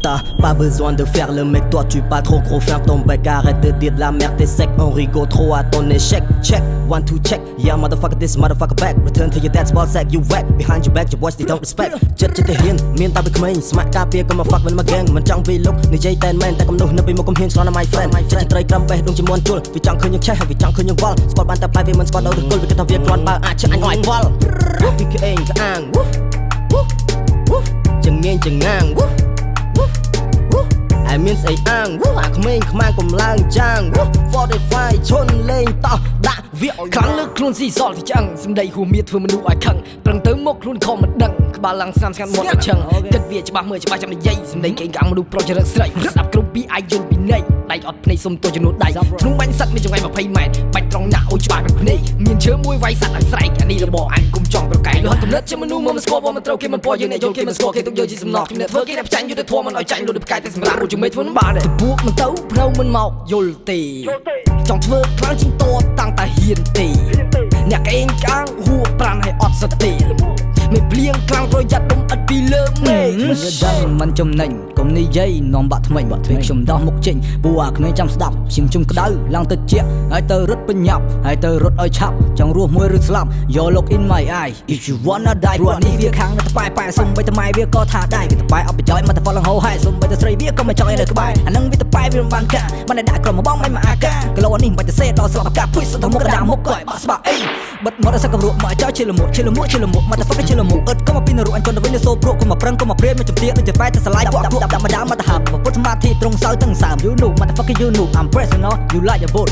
T'as pas besoin de faire le mec, toi tu pas trop gros, ferme ton bec, arrête de dire de la merde, t'es sec, on rigole trop à ton échec. Check, 1, 2, check, yeah motherfucker this motherfucker back. Return to your dad's ball sack, you whack. Behind your back, your boys they don't respect. Chết chết hiền, miền tao bị khmênh, smack cà phê come a fuck with my gang. Mình chẳng vì lúc, nị dây tên man, ta cầm nụ nấp bị một công hiền, so my friend. Chết chết cầm bè, đung chỉ muốn chul, vì chẳng khơi những check, vì chẳng khơi những wall. Squad ban tập play vì mình squad đâu được cool, vì cái thằng Việt loan bao, chết anh ngoài wall. Vì cái anh cái ang, chẳng nghe chẳng ngang. I mean say ang, à không mình không mang cùng lang trang. 45 chôn lên tao đã việc. ខាងលើខ្លួនស៊ីសល់ទីចាំងសម្ដីហួមៀធ្វើមនុស្សឲ្យខឹងប្រឹងទៅមកខ្លួនខំមិនដឹងក្បាលឡើងស្នាមស្ងាត់មាត់ឲ្យឆឹងគិតវាច្បាស់មើលច្បាស់ចាំនិយាយសម្ដីកេងកាំងមនុស្សប្រុសចរិតស្រីស្ដាប់គ្រប់ពីអាយយល់ពីនៃដៃអត់ភ្នែកសុំទោចំនួនដៃក្នុងបាញ់សឹកមានចង្អែ20ម៉ែត្របាច់ត្រង់ណាស់អូយច្បាស់ពីភ្នែកមានឈើមួយវាយសัตว์ឲ្យស្រែកអានេះរបស់អញគុំចង់ប្រកែកលត់កំណត់ជាមនុស្សមកមិនស្គាល់មកមិនត្រូវគេមិនពោយើងអ្នកយល់គេមិនស្គាល់គេទុកយកជាសំណក់គ្នាធ្វើគេតែចាញ់យុទ្ធធម៌មិនឲ្យចាញ់លុតផ្កាយតែសម្រាប់មួយជំមេធ្វើមិនបានទេពួកមិនទៅភ្នៅមិនមកយល់ទេចង់ធ្វើខ្លាំងជាងតបតាំងតែហ៊ានទេអ្នកឯងកាងហួប្រាំឲ្យអត់សតិមិនភ្លៀងខ្លាំងប្រយ័ត្នដុំឥតពីលើមេឃមិនដឹងមិនចំណេញកុំនិយាយនាំបាក់ថ្មិញខ្ញុំដោះមុខចេញពូអាក្មេងចាំស្ដាប់ជាងជុំក្តៅឡើងទៅជាហើយទៅរត់បញ្ញាប់ហើយទៅរត់ឲ្យឆាប់ចង់រស់មួយឬស្លាប់ Your look in my eye if you wanna die ព្រោះនេះវាខាងនៅក្បែរប៉ែសុំបីតែម៉ែវាក៏ថាដែរវាក្បែរអត់ប្រយោជន៍មកតែហ្វលងហោហែសុំបីតែស្រីវាក៏មិនចង់ឲ្យនៅក្បែរអានឹងវាតែប៉ែវាមិនបានការមិនได้ដាក់ក្រុមមកបងមិនមកអាការគីឡូនេះមិនតែសេដល់ស្រាប់អាការពុយសុទ្ធតែមុខកណ្ដាលមុខក៏ឲ្យបាក់ស្បាក់អីបិទមកដល់សឹកកំរក់មកចោលឈិលមុខមកតែហ្វកឈិលមុខអត់ក៏មកពីនៅរូបអញក៏ទៅវិញទៅសូព្រោះក៏មកប្រឹងក៏មកព្រានមកជំទាស់ដូចជាប៉ែតែស្រឡាយដាក់មកដើមមកទៅហាប់ពុទ្ធសមាធិត្រង់សៅទាំងសើម You know motherfucker you know I'm pressing on you like a boat